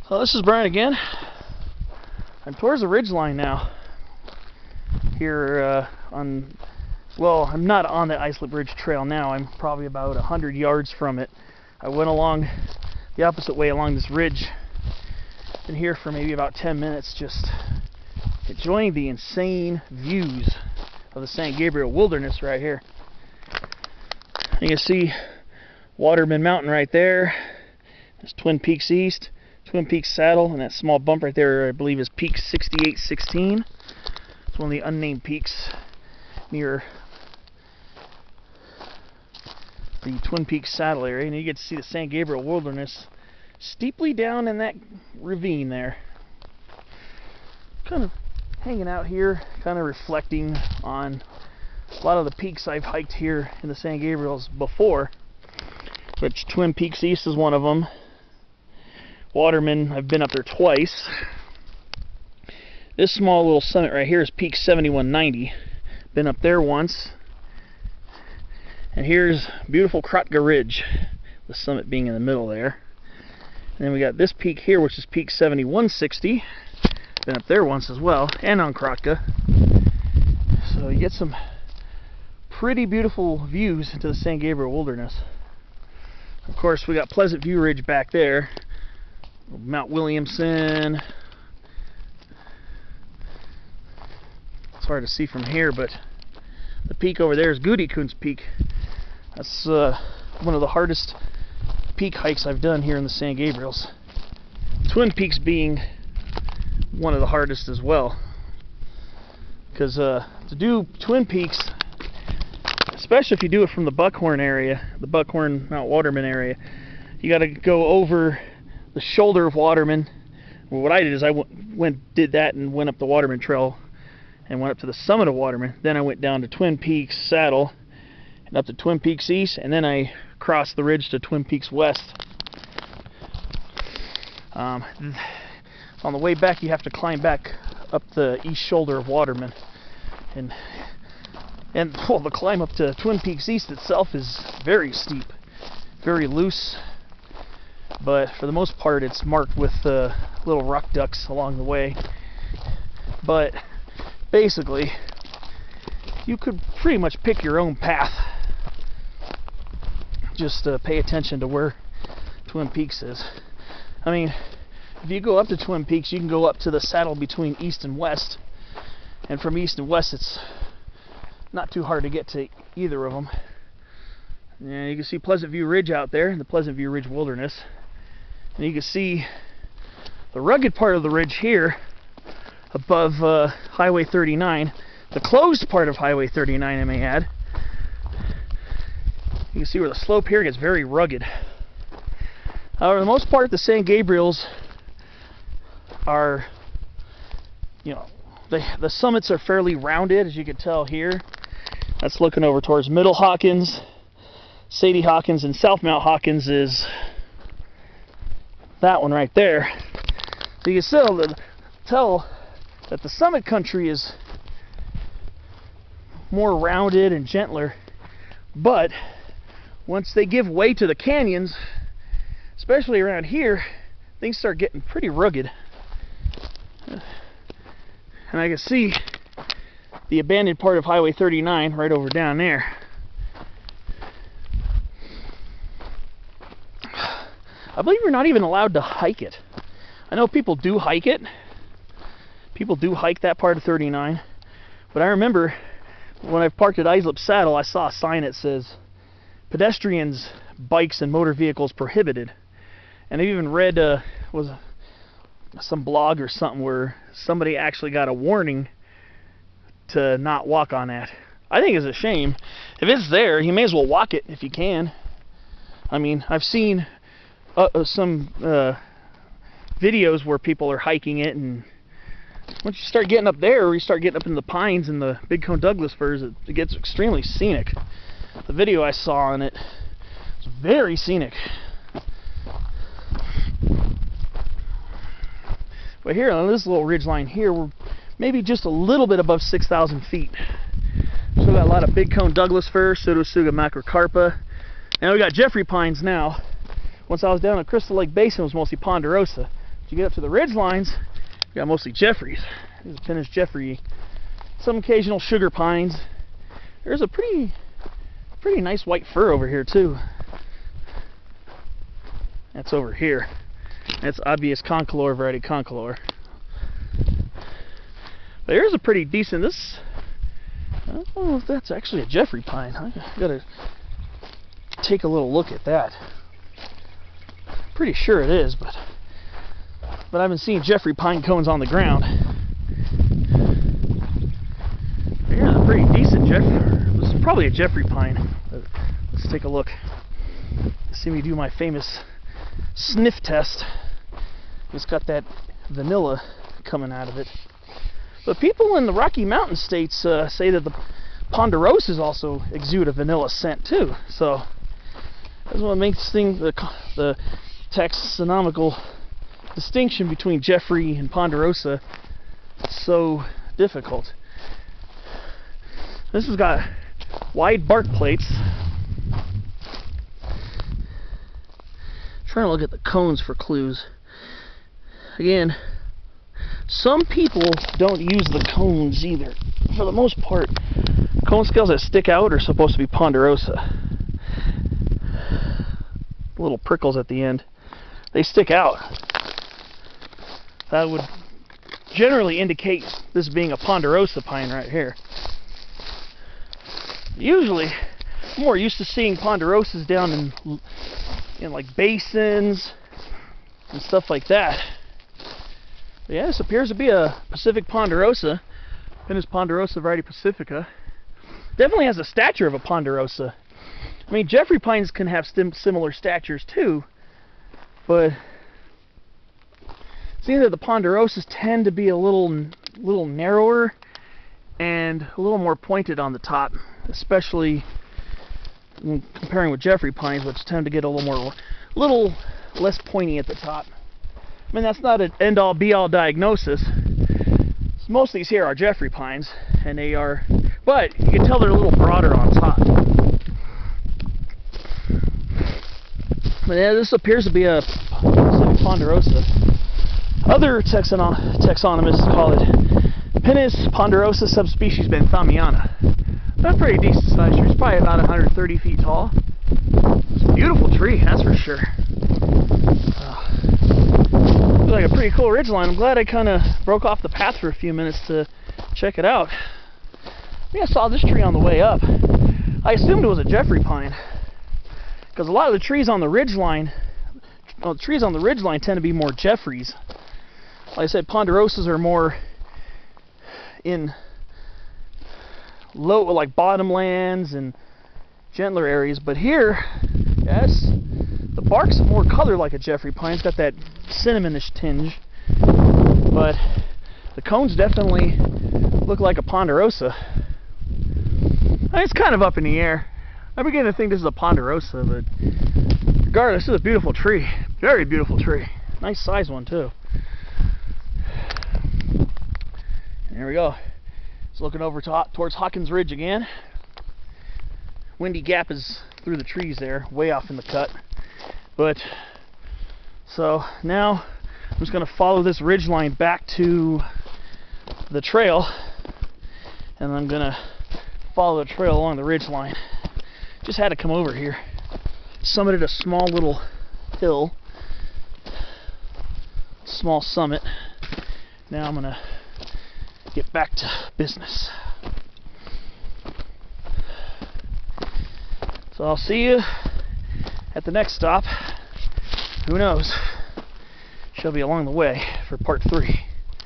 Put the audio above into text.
So this is Brian again. I'm towards the ridge line now. Here well, I'm not on the Islip Ridge Trail now. I'm probably about 100 yards from it. I went along the opposite way along this ridge. Been here for maybe about 10 minutes, just enjoying the insane views of the San Gabriel wilderness right here. You can see Waterman Mountain right there. There's Twin Peaks East, Twin Peaks Saddle, and that small bump right there I believe is Peak 6816. It's one of the unnamed peaks near the Twin Peaks Saddle area, and you get to see the San Gabriel wilderness steeply down in that ravine there. Kind of hanging out here, kind of reflecting on a lot of the peaks I've hiked here in the San Gabriels before, which Twin Peaks East is one of them. Waterman, I've been up there twice. This small little summit right here is Peak 7190. Been up there once. And here's beautiful Krotka Ridge, the summit being in the middle there. And then we got this peak here, which is Peak 7160. Been up there once as well, and on Krotka. So you get some pretty beautiful views into the San Gabriel wilderness. Of course, we got Pleasant View Ridge back there. Mount Williamson. It's hard to see from here, but the peak over there is Goody Coons Peak. That's one of the hardest peak hikes I've done here in the San Gabriels. Twin Peaks being one of the hardest as well. Because to do Twin Peaks, especially if you do it from the Buckhorn area, the Buckhorn Mount Waterman area, you got to go over the shoulder of Waterman. Well, what I did is I did that and went up the Waterman Trail and went up to the summit of Waterman. Then I went down to Twin Peaks Saddle and up to Twin Peaks East, and then I crossed the ridge to Twin Peaks West. On the way back, you have to climb back up the east shoulder of Waterman, and well, the climb up to Twin Peaks East itself is very steep, very loose, but for the most part it's marked with little rock ducks along the way. But basically, you could pretty much pick your own path. Just pay attention to where Twin Peaks is. I mean, if you go up to Twin Peaks, you can go up to the saddle between east and west, and from east and west it's not too hard to get to either of them. And you can see Pleasant View Ridge out there, the Pleasant View Ridge Wilderness, and you can see the rugged part of the ridge here above Highway 39, the closed part of Highway 39, I may add. You can see where the slope here gets very rugged. For the most part, the San Gabriels are, you know, the summits are fairly rounded, as you can tell here. That's looking over towards Middle Hawkins, Sadie Hawkins, and South Mount Hawkins is that one right there. So you can still tell that the summit country is more rounded and gentler, but once they give way to the canyons, especially around here, things start getting pretty rugged. And I can see the abandoned part of Highway 39 right over down there. I believe you're not even allowed to hike it. I know people do hike it. People do hike that part of 39. But I remember when I parked at Islip Saddle, I saw a sign that says, pedestrians, bikes, and motor vehicles prohibited. And I've even read was some blog or something where somebody actually got a warning to not walk on that. I think it's a shame. If it's there, you may as well walk it if you can. I mean, I've seen some videos where people are hiking it, and once you start getting up there, or you start getting up in the pines and the big cone Douglas firs, it gets extremely scenic. The video I saw on it was very scenic. But here on this little ridge line here, we're maybe just a little bit above 6,000 feet. Still got a lot of big cone Douglas fir, Pseudotsuga macrocarpa, and we got Jeffrey pines now. Once I was down at Crystal Lake Basin, it was mostly ponderosa. you get up to the ridge lines, you got mostly Jeffreys. There's a Pinus Jeffrey, some occasional sugar pines. There's a pretty nice white fir over here too. That's over here. That's obvious concolor variety concolor. But here's a pretty decent, this, I don't know if that's actually a Jeffrey pine. I gotta take a little look at that. Pretty sure it is, but I've been seeing Jeffrey pine cones on the ground. Here's a pretty decent Jeffrey. This is probably a Jeffrey pine. Let's take a look. See me do my famous sniff test. It's got that vanilla coming out of it. But people in the Rocky Mountain states say that the ponderosas also exude a vanilla scent too. So that's what makes the taxonomical distinction between Jeffrey and ponderosa so difficult. This has got wide bark plates. Trying to look at the cones for clues. Again, some people don't use the cones either. For the most part, cone scales that stick out are supposed to be ponderosa. Little prickles at the end, they stick out. That would generally indicate this being a ponderosa pine right here. Usually, I'm more used to seeing ponderosas down in like basins and stuff like that. But yeah, this appears to be a Pacific ponderosa, Pinus ponderosa variety pacifica. Definitely has the stature of a ponderosa. I mean, Jeffrey pines can have similar statures too, but it seems that the ponderosas tend to be a little narrower and a little more pointed on the top, especially when comparing with Jeffrey pines, which tend to get a little less pointy at the top. I mean, that's not an end-all be-all diagnosis. Most of these here are Jeffrey pines, and they are, but you can tell they're a little broader on top. But yeah, this appears to be a Pacific ponderosa. Other taxonomists call it Pinus ponderosa subspecies benthamiana. That's a pretty decent size tree. It's probably about 130 feet tall. It's a beautiful tree, that's for sure. Looks like a pretty cool ridgeline. I'm glad I kind of broke off the path for a few minutes to check it out. I think I saw this tree on the way up. I assumed it was a Jeffrey pine, because a lot of the trees on the ridgeline, tend to be more Jeffreys. Like I said, ponderosas are more in low, like bottomlands and gentler areas. But here, yes, the bark's more color like a Jeffrey pine. It's got that cinnamonish tinge, but the cones definitely look like a ponderosa. I mean, it's kind of up in the air. I'm beginning to think this is a ponderosa, but regardless, this is a beautiful tree. Very beautiful tree. Nice size one too. And there we go. It's looking over towards Hawkins Ridge again. Windy Gap is through the trees there, way off in the cut. But so now I'm just going to follow this ridge line back to the trail, and I'm going to follow the trail along the ridge line. Just had to come over here. Summited a small little hill, small summit. Now I'm going to get back to business. So I'll see you at the next stop. Who knows? She'll be along the way for part 3.